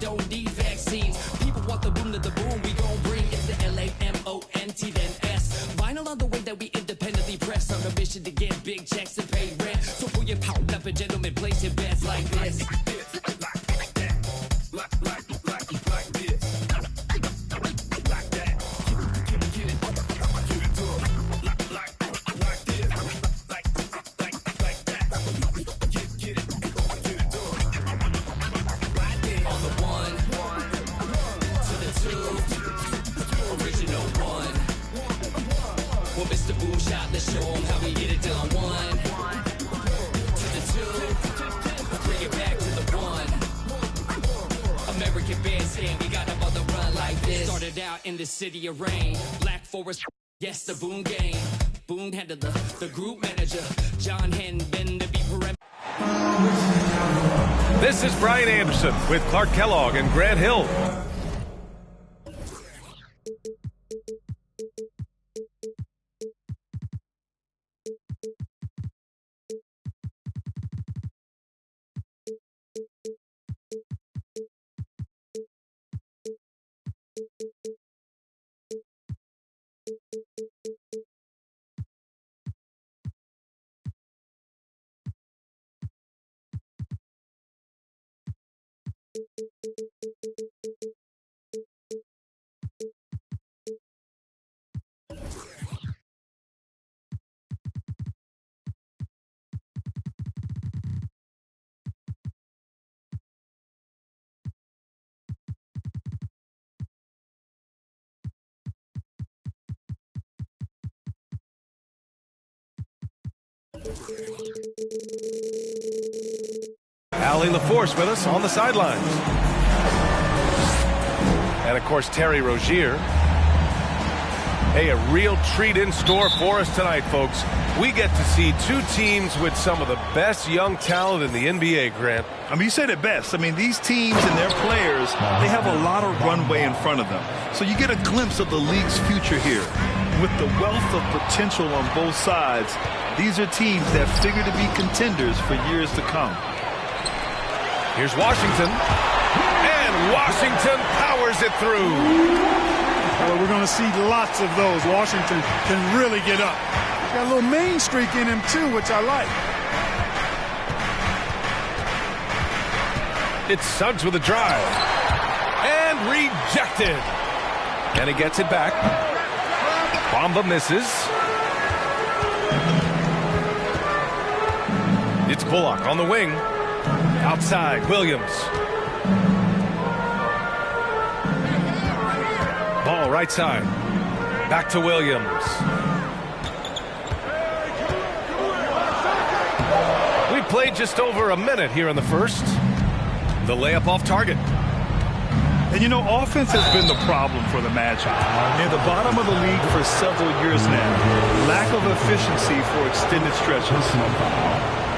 don't need vaccines. People want the boom to the boom, we gon' bring it to LAMONT then S. Vinyl on the way that we independently press on a mission to get big checks and pay rent. So pull your power up and gentlemen, place your bets like this. Let's show them how we get it done. 1 to the 2, bring it back to the 1. American bandstand, we got them on the run like this. Started out in the city of rain, Black Forest, yes, the Boone game. Boone handled the group manager, John Henn, been to be perimeter. This is Brian Anderson with Clark Kellogg and Grant Hill. Allie LaForce with us on the sidelines. And, of course, Terry Rozier. Hey, a real treat in store for us tonight, folks. We get to see two teams with some of the best young talent in the NBA, Grant. I mean, you said it best. I mean, these teams and their players, they have a lot of runway in front of them. So you get a glimpse of the league's future here. With the wealth of potential on both sides, these are teams that figure to be contenders for years to come. Here's Washington, and Washington powers it through. Well, we're going to see lots of those. Washington can really get up. Got a little main streak in him, too, which I like. It's Suggs with a drive. And rejected. And he gets it back. Bamba misses. It's Bullock on the wing. Outside, Williams. Ball right side. Back to Williams. We played just over a minute here in the first. The layup off target. And, you know, offense has been the problem for the Magic. Near the bottom of the league for several years now. Lack of efficiency for extended stretches.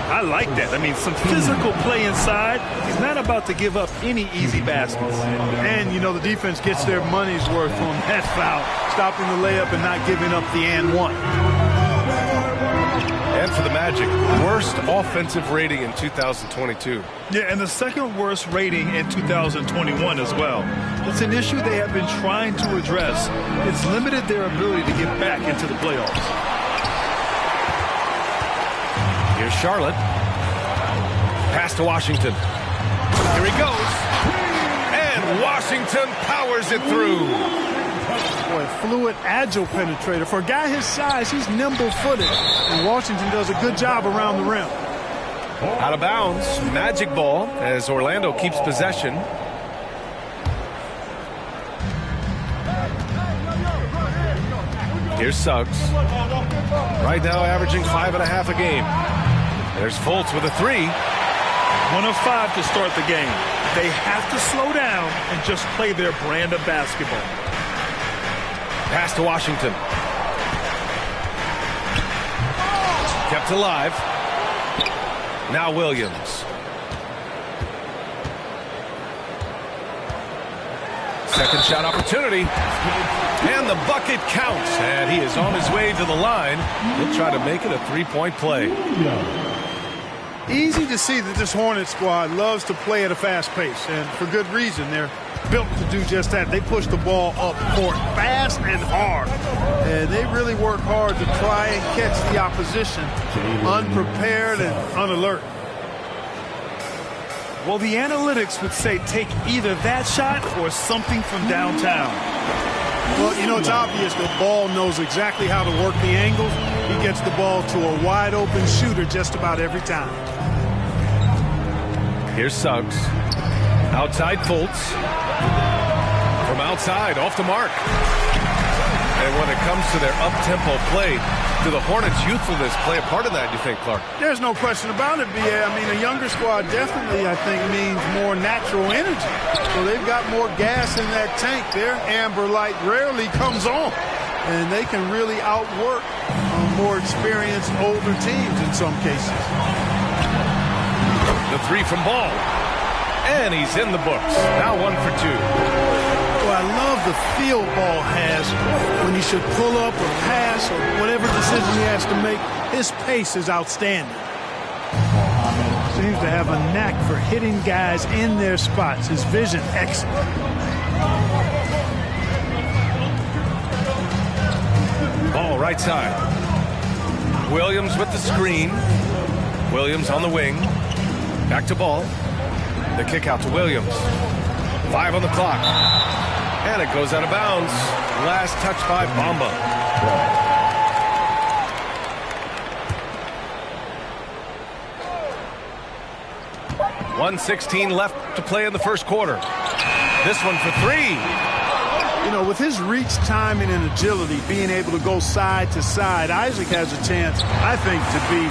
I like that. I mean, some physical play inside. He's not about to give up any easy baskets. And, you know, the defense gets their money's worth on that foul, stopping the layup and not giving up the and one. And for the Magic, worst offensive rating in 2022. Yeah, and the second worst rating in 2021 as well. It's an issue they have been trying to address. It's limited their ability to get back into the playoffs. Here's Charlotte. Pass to Washington. Here he goes. And Washington powers it through. Boy, fluid, agile penetrator. For a guy his size, he's nimble-footed. And Washington does a good job around the rim. Out of bounds. Magic ball as Orlando keeps possession. Here's Suggs. Right now averaging 5.5 a game. There's Fultz with a 3. 1 of 5 to start the game. They have to slow down and just play their brand of basketball. Pass to Washington. Kept alive. Now Williams. Second shot opportunity. And the bucket counts. And he is on his way to the line. He'll try to make it a 3-point play. Easy to see that this Hornet squad loves to play at a fast pace, and for good reason. They're built to do just that. They push the ball up court fast and hard, and they really work hard to try and catch the opposition unprepared and unalert. Well, the analytics would say take either that shot or something from downtown. Well, you know, it's obvious that Ball knows exactly how to work the angles. He gets the ball to a wide-open shooter just about every time. Here's Suggs. Outside Fultz. From outside, off the mark. And when it comes to their up-tempo play, do the Hornets' youthfulness play a part of that, you think, Clark? There's no question about it, B.A. I mean, a younger squad definitely, I think, means more natural energy. So they've got more gas in that tank. Their amber light rarely comes on. And they can really outwork more experienced older teams in some cases. The three from Ball. And he's in the books. Now 1 for 2. Well, I love the feel Ball has when he should pull up or pass or whatever decision he has to make. His pace is outstanding. Seems to have a knack for hitting guys in their spots. His vision, excellent. Ball right side. Williams with the screen. Williams on the wing. Back to Ball. The kick out to Williams. 5 on the clock. And it goes out of bounds. Last touch by Bamba. .116 left to play in the first quarter. This one for 3. You know, with his reach, timing, and agility, being able to go side to side, Isaac has a chance, I think, to be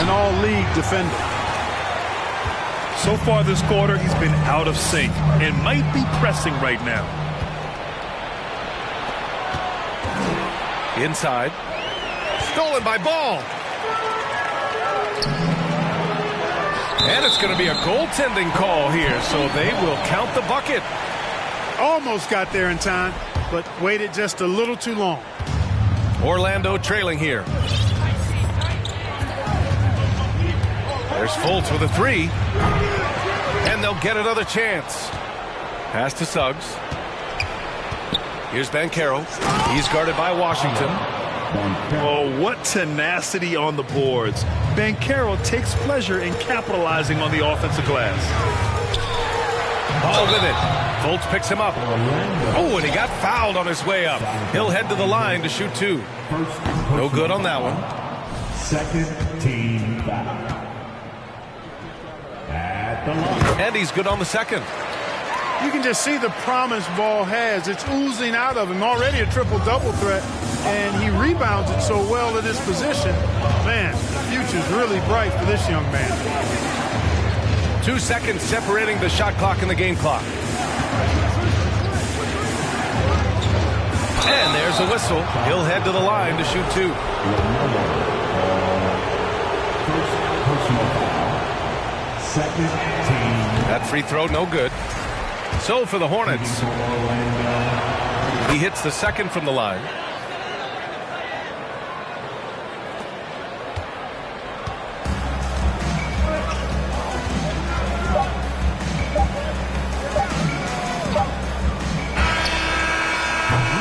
an all-league defender. So far this quarter, he's been out of sync and might be pressing right now. Inside. Stolen by Ball. And it's going to be a goaltending call here, so they will count the bucket. Almost got there in time, but waited just a little too long. Orlando trailing here. There's Fultz with a 3. And they'll get another chance. Pass to Suggs. Here's Banchero. He's guarded by Washington. Oh, what tenacity on the boards. Banchero takes pleasure in capitalizing on the offensive glass. Ball with it. Fultz picks him up. Oh, and he got fouled on his way up. He'll head to the line to shoot 2. No good on that one. Second team foul. At the line. And he's good on the second. You can just see the promise Ball has. It's oozing out of him. Already a triple-double threat, and he rebounds it so well at his position. Man, the future's really bright for this young man. 2 seconds separating the shot clock and the game clock. And there's a whistle. He'll head to the line to shoot 2. Second team. That free throw, no good. So for the Hornets, he hits the second from the line.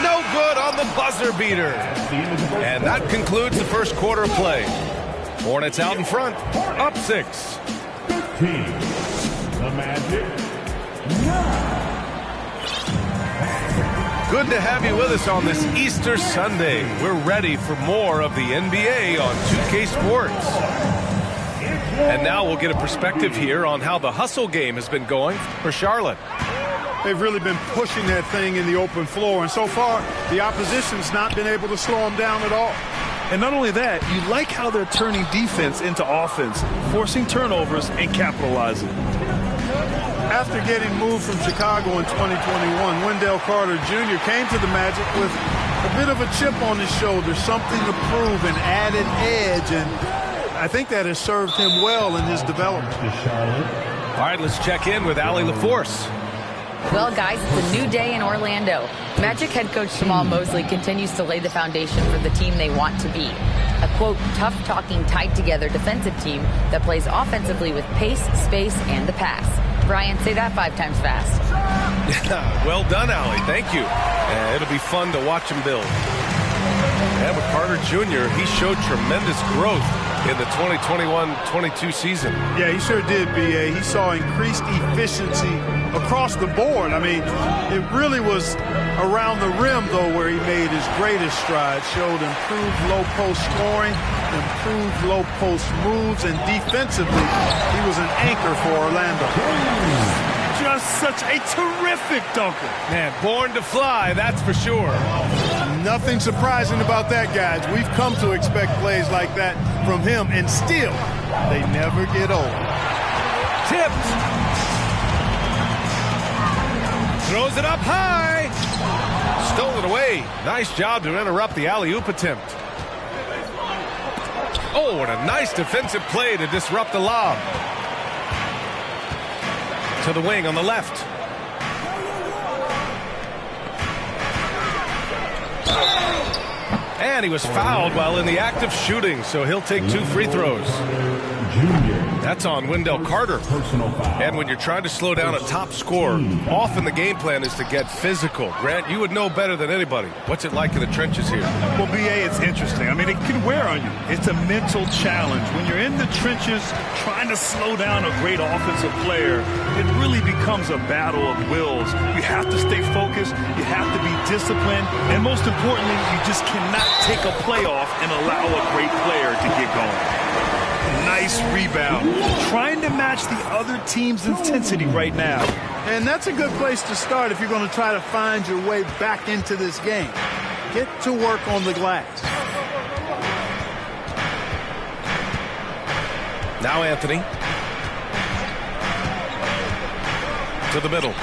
No good on the buzzer beater. And that concludes the first quarter of play. Hornets out in front, up 6. 15. The Magic. 9. Good to have you with us on this Easter Sunday. We're ready for more of the NBA on 2K Sports. And now we'll get a perspective here on how the hustle game has been going for Charlotte. They've really been pushing that thing in the open floor, and so far, the opposition's not been able to slow them down at all. And not only that, you like how they're turning defense into offense, forcing turnovers and capitalizing. After getting moved from Chicago in 2021, Wendell Carter Jr. came to the Magic with a bit of a chip on his shoulder, something to prove, an added edge, and I think that has served him well in his development. All right, let's check in with Allie LaForce. Well, guys, it's a new day in Orlando. Magic head coach Jamal Mosley continues to lay the foundation for the team they want to be. A, quote, tough-talking, tied-together defensive team that plays offensively with pace, space, and the pass. Brian, say that 5 times fast. Well done, Allie. Thank you. It'll be fun to watch him build. And with Carter Jr., he showed tremendous growth in the 2021-22 season. Yeah, he sure did, B.A. He saw increased efficiency across the board. I mean, it really was around the rim, though, where he made his greatest stride. Showed improved low-post scoring, improved low-post moves, and defensively, he was an anchor for Orlando. Just such a terrific dunker. Man, born to fly, that's for sure. Nothing surprising about that, guys. We've come to expect plays like that from him, and still, they never get old. Tipped. Throws it up high. Stole it away. Nice job to interrupt the alley-oop attempt. Oh, and a nice defensive play to disrupt the lob. To the wing on the left. And he was fouled while in the act of shooting, so he'll take 2 free throws. That's on Wendell Carter. And when you're trying to slow down a top scorer, often the game plan is to get physical. Grant, you would know better than anybody. What's it like in the trenches here? Well, B.A., it's interesting. I mean, it can wear on you. It's a mental challenge. When you're in the trenches trying to slow down a great offensive player, it really becomes a battle of wills. You have to stay focused. You have to be disciplined. And most importantly, you just cannot take a play off and allow a great player to get going. Nice rebound. Trying to match the other team's intensity right now. And that's a good place to start if you're going to try to find your way back into this game. Get to work on the glass. Now Anthony. To the middle.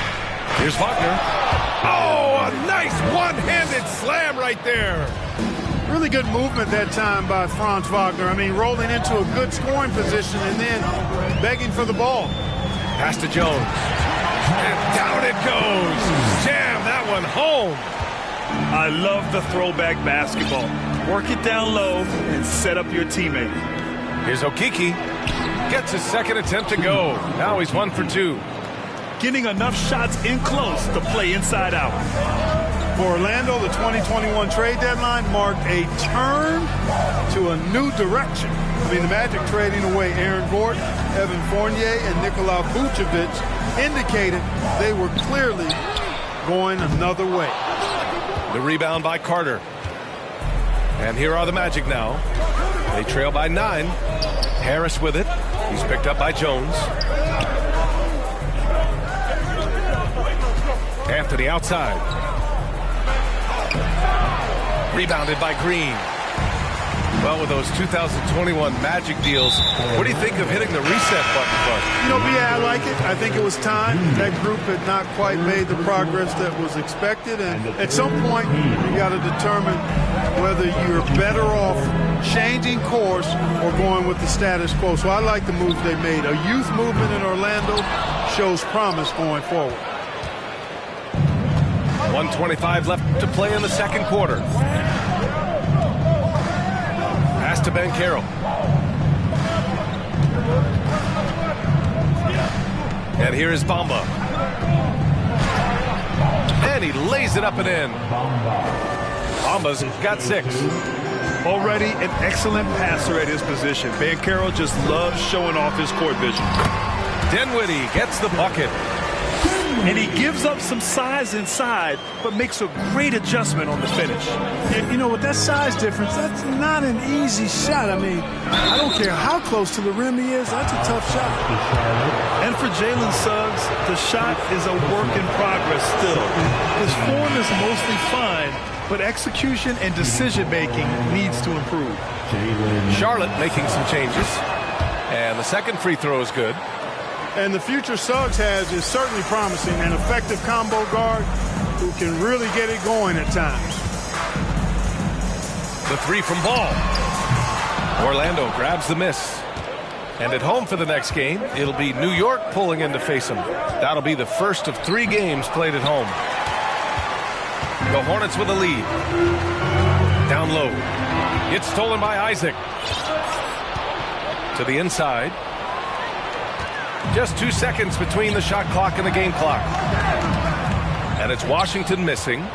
Here's Wagner. Oh, a nice one-handed slam right there. Really good movement that time by Franz Wagner. I mean, rolling into a good scoring position and then begging for the ball. Pass to Jones. And down it goes. Jam that one home. I love the throwback basketball. Work it down low and set up your teammate. Here's Okeke. Gets his second attempt to go. Now he's 1 for 2. Getting enough shots in close to play inside out. For Orlando, the 2021 trade deadline marked a turn to a new direction. I mean, the Magic trading away Aaron Gordon, Evan Fournier, and Nikola Vucevic indicated they were clearly going another way. The rebound by Carter. And here are the Magic now. They trail by 9. Harris with it. He's picked up by Jones. Anthony outside. Rebounded by Green. Well, with those 2021 Magic deals, what do you think of hitting the reset button, Bud? You know, I like it. I think it was time. That group had not quite made the progress that was expected. And at some point, you got to determine whether you're better off changing course or going with the status quo. So I like the moves they made. A youth movement in Orlando shows promise going forward. 1:25 left to play in the second quarter. Pass to Banchero. And here is Bamba. And he lays it up and in. Bamba's got 6. Already an excellent passer at his position. Banchero just loves showing off his court vision. Dinwiddie gets the bucket. And he gives up some size inside, but makes a great adjustment on the finish. You know, with that size difference, that's not an easy shot. I mean, I don't care how close to the rim he is, that's a tough shot. And for Jalen Suggs, the shot is a work in progress still. His form is mostly fine, but execution and decision-making needs to improve. Charlotte making some changes. And the second free throw is good. And the future Suggs has is certainly promising. An effective combo guard who can really get it going at times. The 3 from Ball. Orlando grabs the miss. And at home for the next game, it'll be New York pulling in to face them. That'll be the first of 3 games played at home. The Hornets with a lead. Down low. It's stolen by Isaac. To the inside. Just 2 seconds between the shot clock and the game clock. And it's Washington missing.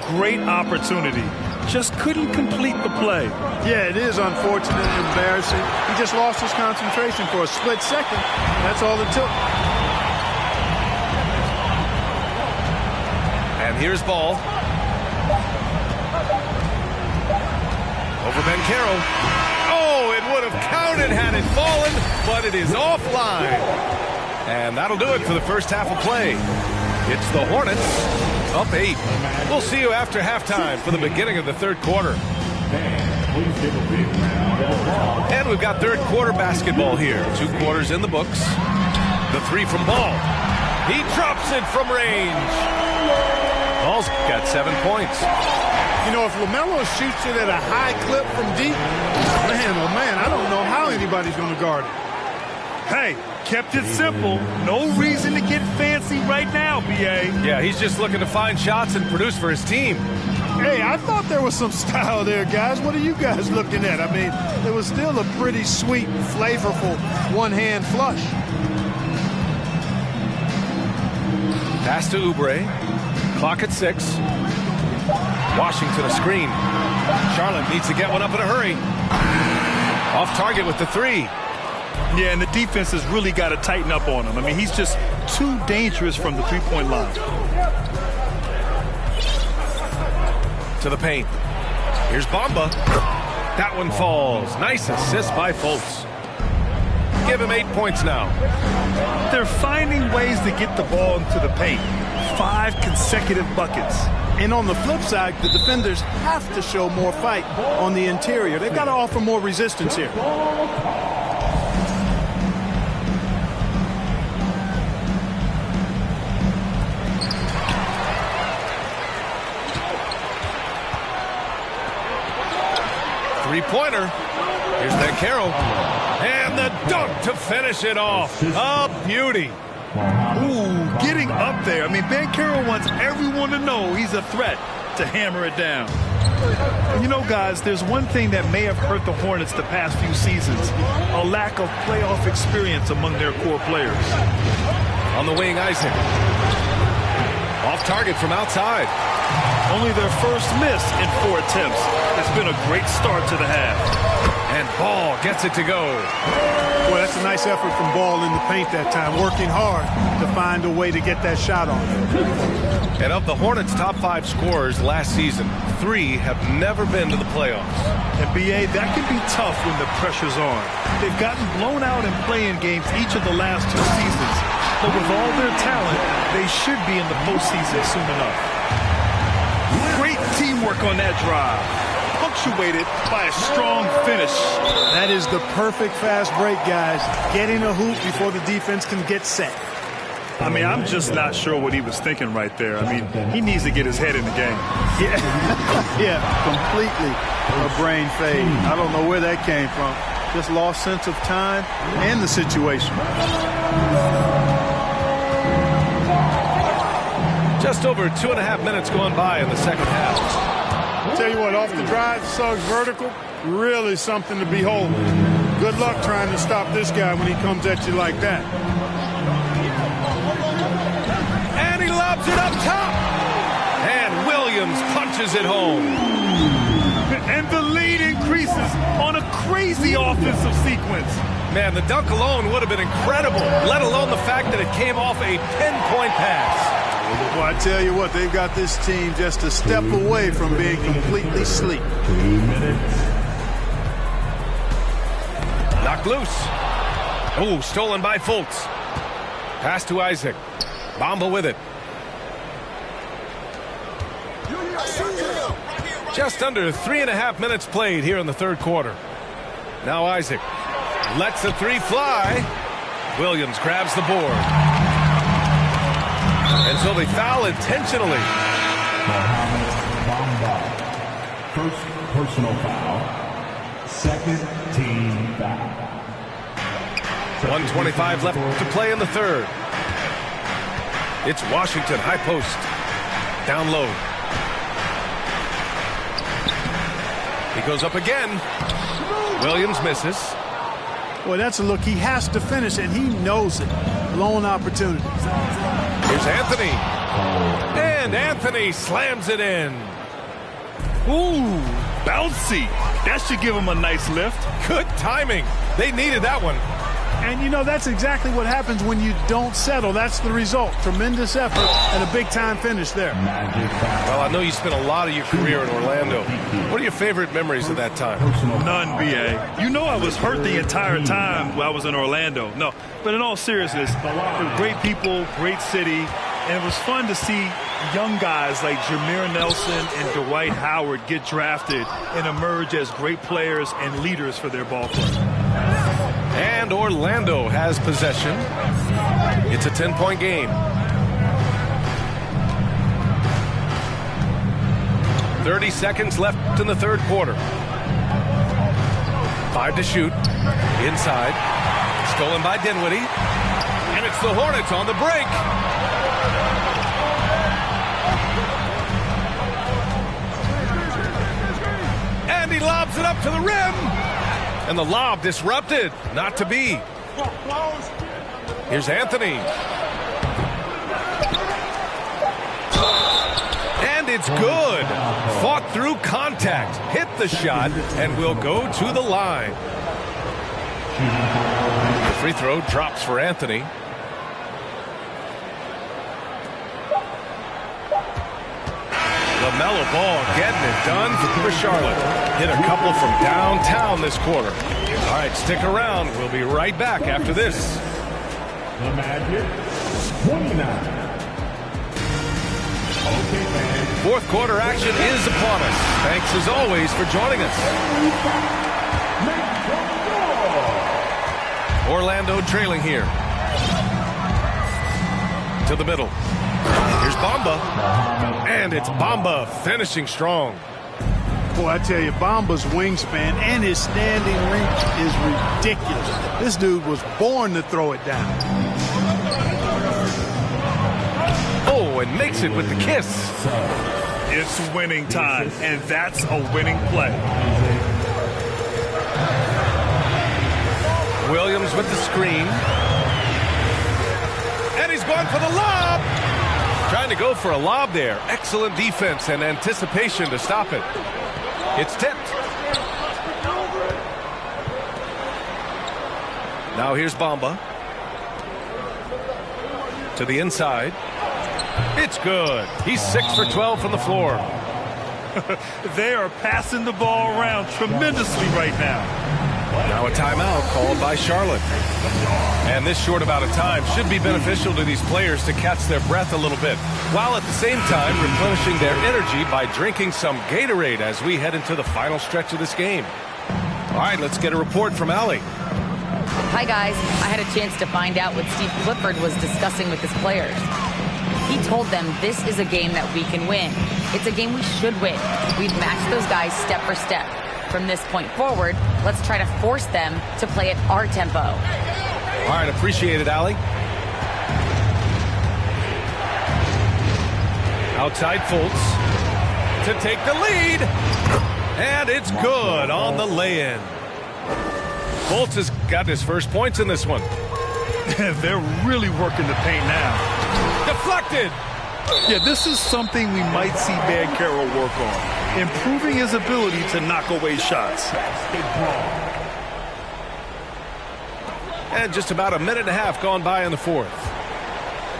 Great opportunity. Just couldn't complete the play. Yeah, it is unfortunate and embarrassing. He just lost his concentration for a split second. That's all it took. And here's Ball. Over Banchero. Oh, it would have counted had it fallen, but it is offline. And that'll do it for the first half of play. It's the Hornets up 8. We'll see you after halftime for the beginning of the third quarter. And we've got third quarter basketball here. 2 quarters in the books. The 3 from Ball. He drops it from range. Ball's got 7 points. You know, if LaMelo shoots it at a high clip from deep, man, oh man, I don't know how anybody's going to guard it. Hey, kept it simple. No reason to get fancy right now, B.A. Yeah, he's just looking to find shots and produce for his team. Hey, I thought there was some style there, guys. What are you guys looking at? I mean, it was still a pretty sweet, flavorful one-hand flush. Pass to Oubre. Clock at 6. Washington a screen. Charlotte needs to get one up in a hurry. Off target with the 3. Yeah, and the defense has really got to tighten up on him. I mean, he's just too dangerous from the three-point line. To the paint. Here's Bamba. That one falls. Nice assist by Fultz. Give him 8 points now. They're finding ways to get the ball into the paint. 5 consecutive buckets. And on the flip side, the defenders have to show more fight on the interior. They've got to offer more resistance here. Three-pointer. Here's Banchero. And the dunk to finish it off. A beauty. Ooh, getting up there. I mean, Banchero wants everyone to know he's a threat to hammer it down. And you know, guys, there's one thing that may have hurt the Hornets the past few seasons. A lack of playoff experience among their core players. On the wing, Isaac. Off target from outside. Only their first miss in 4 attempts. It's been a great start to the half. And Ball gets it to go. Boy, that's a nice effort from Ball in the paint that time, working hard to find a way to get that shot on. And of the Hornets' top 5 scorers last season, 3 have never been to the playoffs. And B.A., that can be tough when the pressure's on. They've gotten blown out in play-in games each of the last 2 seasons. But with all their talent, they should be in the postseason soon enough. Great teamwork on that drive, punctuated by a strong finish. That is the perfect fast break, guys. Getting a hoop before the defense can get set. I mean, I'm just not sure what he was thinking right there. I mean, he needs to get his head in the game. Yeah, yeah, completely a brain fade. I don't know where that came from. Just lost sense of time and the situation. Just over 2.5 minutes going by in the second half. Tell you what, off the drive, Suggs vertical, really something to behold. Good luck trying to stop this guy when he comes at you like that. And he lobs it up top. And Williams punches it home. And the lead increases on a crazy offensive sequence. Man, the dunk alone would have been incredible, let alone the fact that it came off a pinpoint pass. Well, I tell you what, they've got this team just a step away from being completely asleep. 2 minutes. Knocked loose. Oh, stolen by Fultz. Pass to Isaac. Bamba with it. Just under 3.5 minutes played here in the third quarter. Now Isaac lets the 3 fly. Williams grabs the board. And so they foul intentionally. Bamba. First personal foul. Second team foul. 1:25 left to play in the third. It's Washington, high post. Down low. He goes up again. Williams misses. Boy, that's a look. He has to finish, and he knows it. Blown opportunity. Here's Anthony. And Anthony slams it in. Ooh, bouncy. That should give him a nice lift. Good timing. They needed that one. And, you know, that's exactly what happens when you don't settle. That's the result. Tremendous effort and a big-time finish there. Well, I know you spent a lot of your career in Orlando. What are your favorite memories of that time? None, B.A. You know I was hurt the entire time while I was in Orlando. No, but in all seriousness, great people, great city, and it was fun to see young guys like Jameer Nelson and Dwight Howard get drafted and emerge as great players and leaders for their ball club. And Orlando has possession. It's a 10-point game. 30 seconds left in the third quarter. 5 to shoot. Inside. Stolen by Dinwiddie. And it's the Hornets on the break. And he lobs it up to the rim. And the lob disrupted. Not to be. Here's Anthony. And it's good. Fought through contact. Hit the shot and will go to the line. The free throw drops for Anthony. LaMelo Ball getting it done for Charlotte. Hit a couple from downtown this quarter. All right, stick around. We'll be right back after this. The Magic, 29. Okay, man. Fourth quarter action is upon us. Thanks as always for joining us. Orlando trailing here. To the middle. Here's Bamba. And it's Bamba finishing strong. Boy, I tell you, Bamba's wingspan and his standing reach is ridiculous. This dude was born to throw it down. Oh, and makes it with the kiss. It's winning time, and that's a winning play. Williams with the screen. And he's going for the lob. Trying to go for a lob there. Excellent defense and anticipation to stop it. It's tipped. Now here's Bamba. To the inside. It's good. He's 6 for 12 from the floor. They are passing the ball around tremendously right now. Now a timeout called by Charlotte. And this short amount of time should be beneficial to these players to catch their breath a little bit, while at the same time replenishing their energy by drinking some Gatorade as we head into the final stretch of this game. All right, let's get a report from Allie. Hi, guys. I had a chance to find out what Steve Clifford was discussing with his players. He told them this is a game that we can win. It's a game we should win. We've matched those guys step for step. From this point forward, let's try to force them to play at our tempo. All right, appreciate it, Allie. Outside Fultz to take the lead. And it's good on the lay-in. Fultz has got his first points in this one. They're really working the paint now. Deflected. Yeah, this is something we might see Banchero work on. Improving his ability to knock away shots. And just about a minute and a half gone by in the fourth.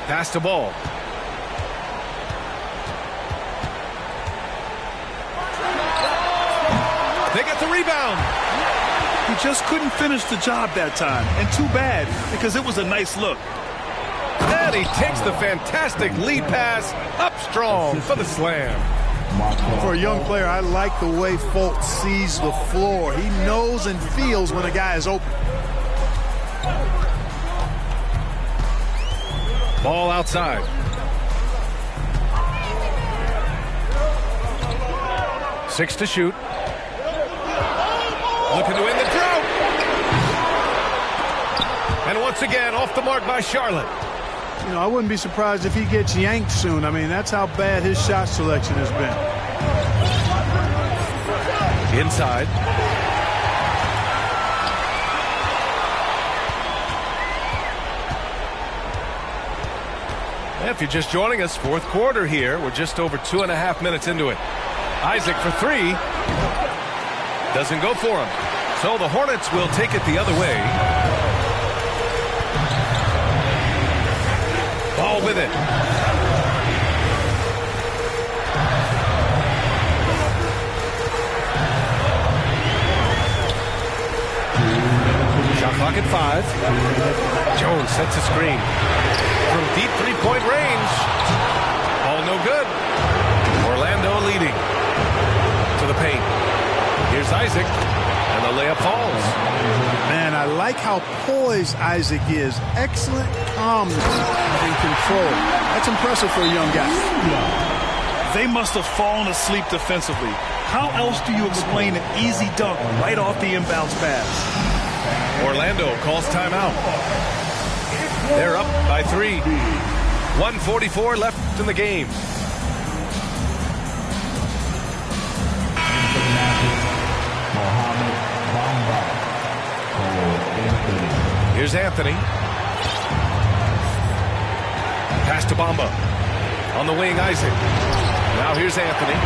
Pass the ball. They get the rebound. He just couldn't finish the job that time. And too bad, because it was a nice look. And he takes the fantastic lead pass up strong for the slam. For a young player, I like the way Fultz sees the floor. He knows and feels when a guy is open. Ball outside. Six to shoot. Looking to win the drought. And Shoots again, off the mark by Charlotte. You know, I wouldn't be surprised if he gets yanked soon. I mean, that's how bad his shot selection has been. Inside. If you're just joining us, fourth quarter here. We're just over 2.5 minutes into it. Isaac for three. Doesn't go for him. So the Hornets will take it the other way. Ball with it. Shot clock at 5. Jones sets a screen. From deep three-point range. All no good. Orlando leading. To the paint. Here's Isaac. And the layup falls. Man, I like how poised Isaac is. Excellent calmness and control. That's impressive for a young guy. They must have fallen asleep defensively. How else do you explain an easy dunk right off the inbounds pass? Orlando calls timeout. They're up by 3. 1:44 left in the game. Here's Anthony. Pass to Bamba. On the wing, Isaac. Now here's Anthony.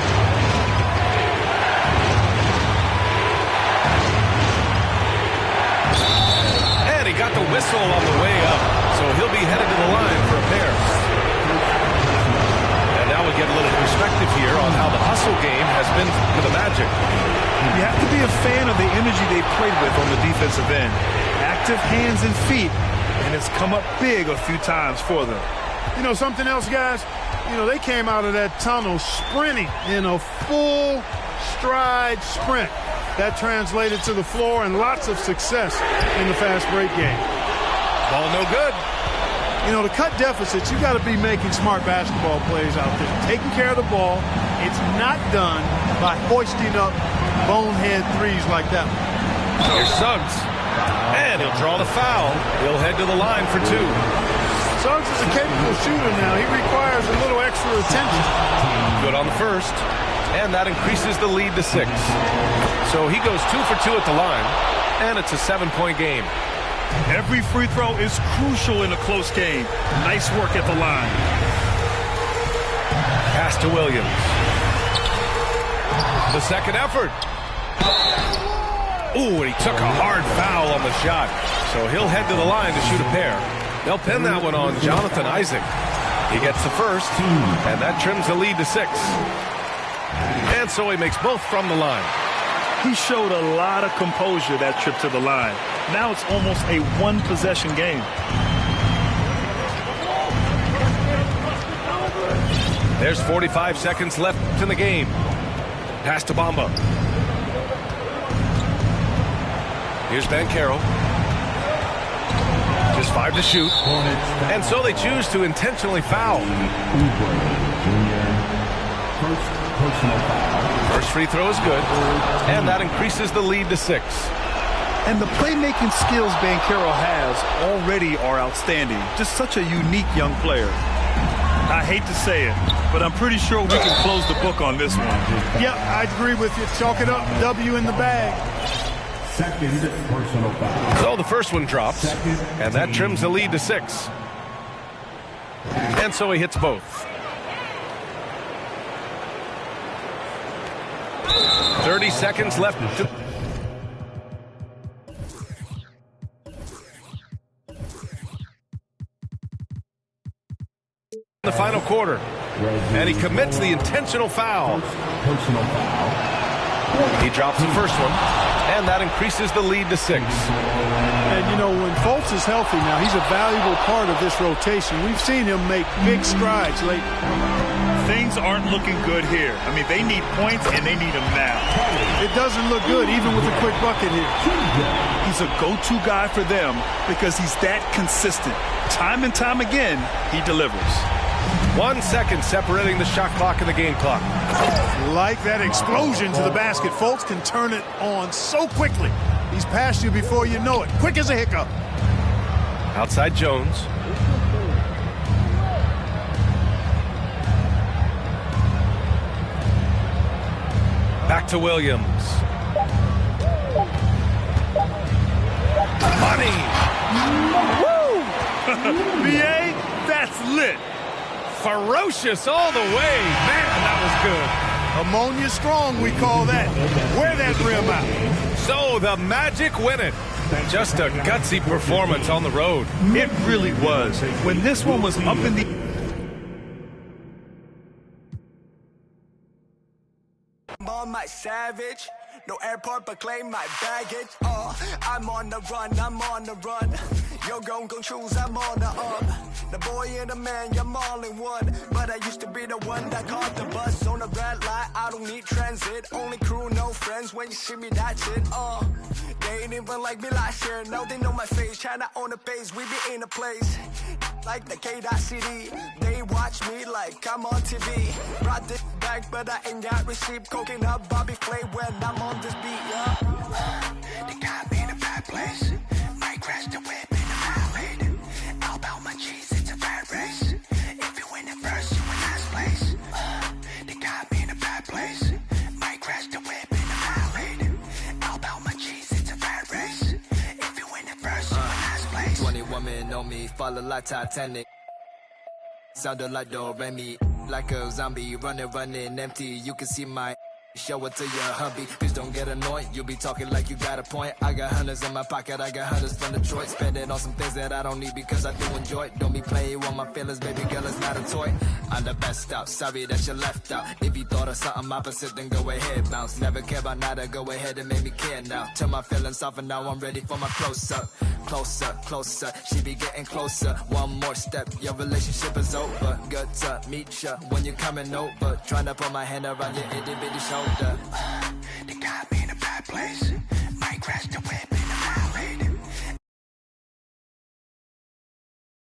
And he got the whistle on the way up. So he'll be headed to the line for a pair. And now we get a little perspective here on how the hustle game has been for the Magic. You have to be a fan of the energy they played with on the defensive end. Active hands and feet, and it's come up big a few times for them. You know something else, guys? You know, they came out of that tunnel sprinting in a full stride sprint. That translated to the floor and lots of success in the fast break game. Ball no good. You know, to cut deficits, you got to be making smart basketball plays out there. Taking care of the ball. It's not done by hoisting up bonehead threes like that. Here's Suggs. And he'll draw the foul. He'll head to the line for 2. Suggs is a capable shooter now. He requires a little extra attention. Good on the first. And that increases the lead to 6. So he goes 2 for 2 at the line. And it's a 7-point game. Every free throw is crucial in a close game. Nice work at the line. Pass to Williams. The second effort. Ooh, and he took a hard foul on the shot. So he'll head to the line to shoot a pair. They'll pin that one on Jonathan Isaac. He gets the first, and that trims the lead to 6. And so he makes both from the line. He showed a lot of composure that trip to the line. Now it's almost a one-possession game. There's 45 seconds left in the game. Pass to Bamba. Here's Banchero. Just 5 to shoot. And so they choose to intentionally foul. First free throw is good. And that increases the lead to 6. And the playmaking skills Banchero has already are outstanding. Just such a unique young player. I hate to say it, but I'm pretty sure we can close the book on this one. Yep, I agree with you. Chalk it up. W in the bag. Second personal foul. So the first one drops, and that trims the lead to 6. And so he hits both. 30 seconds left to... the final quarter, and he commits the intentional foul. Personal foul. He drops the first one, and that increases the lead to 6. And, you know, when Fultz is healthy now, he's a valuable part of this rotation. We've seen him make big strides lately. Things aren't looking good here. I mean, they need points, and they need them now. It doesn't look good, even with a quick bucket here. He's a go-to guy for them because he's that consistent. Time and time again, he delivers. 1 second separating the shot clock and the game clock. Like that explosion to the basket. Fultz can turn it on so quickly. He's past you before you know it. Quick as a hiccup. Outside Jones. Back to Williams. Money! Woo! B.A., that's lit. Ferocious all the way. Man, that was good. Ammonia strong, we call that. Wear that rim out. So the Magic win it. Just a gutsy performance on the road. It really was. When this one was up in the... On my savage, no airport but claim my baggage. I'm on the run. You're gon' choose, I'm on the up. The boy and the man, you're all in one. But I used to be the one that caught the bus on the red light. I don't need transit, only crew, no friends. When you see me, that's it. They ain't even like me last year. Now they know my face, China on the base. We be in a place like the K.CD. They watch me like I'm on TV. Brought this back, but I ain't got receipt. Coking up Bobby Flay when I'm on this beat, yeah. They got me in a bad place. Might crash the whip in the valley. All about my cheese, it's a bad race. If you win it first, you in last place. They got me in a bad place. Might crash the whip in the valley. All about my cheese, it's a bad race. If you win it first, you in last place. 20 women on me, follow like Titanic. Sounded like Do-Re-Mi, like a zombie, running empty. You can see my show it to your hubby. Please don't get annoyed. You be talking like you got a point. I got hundreds in my pocket. I got hundreds from Detroit. Spend it on some things that I don't need because I do enjoy it. Don't be playing with my feelings, baby girl. It's not a toy. I'm the best out. Sorry that you left out. If you thought of something opposite, then go ahead, bounce. Never care about nada. Go ahead and make me care now. Turn my feelings off and now I'm ready for my close-up. Closer. She be getting closer. One more step. Your relationship is over. Good to meet ya when you're coming over. Trying to put my hand around your itty bitty shoulder.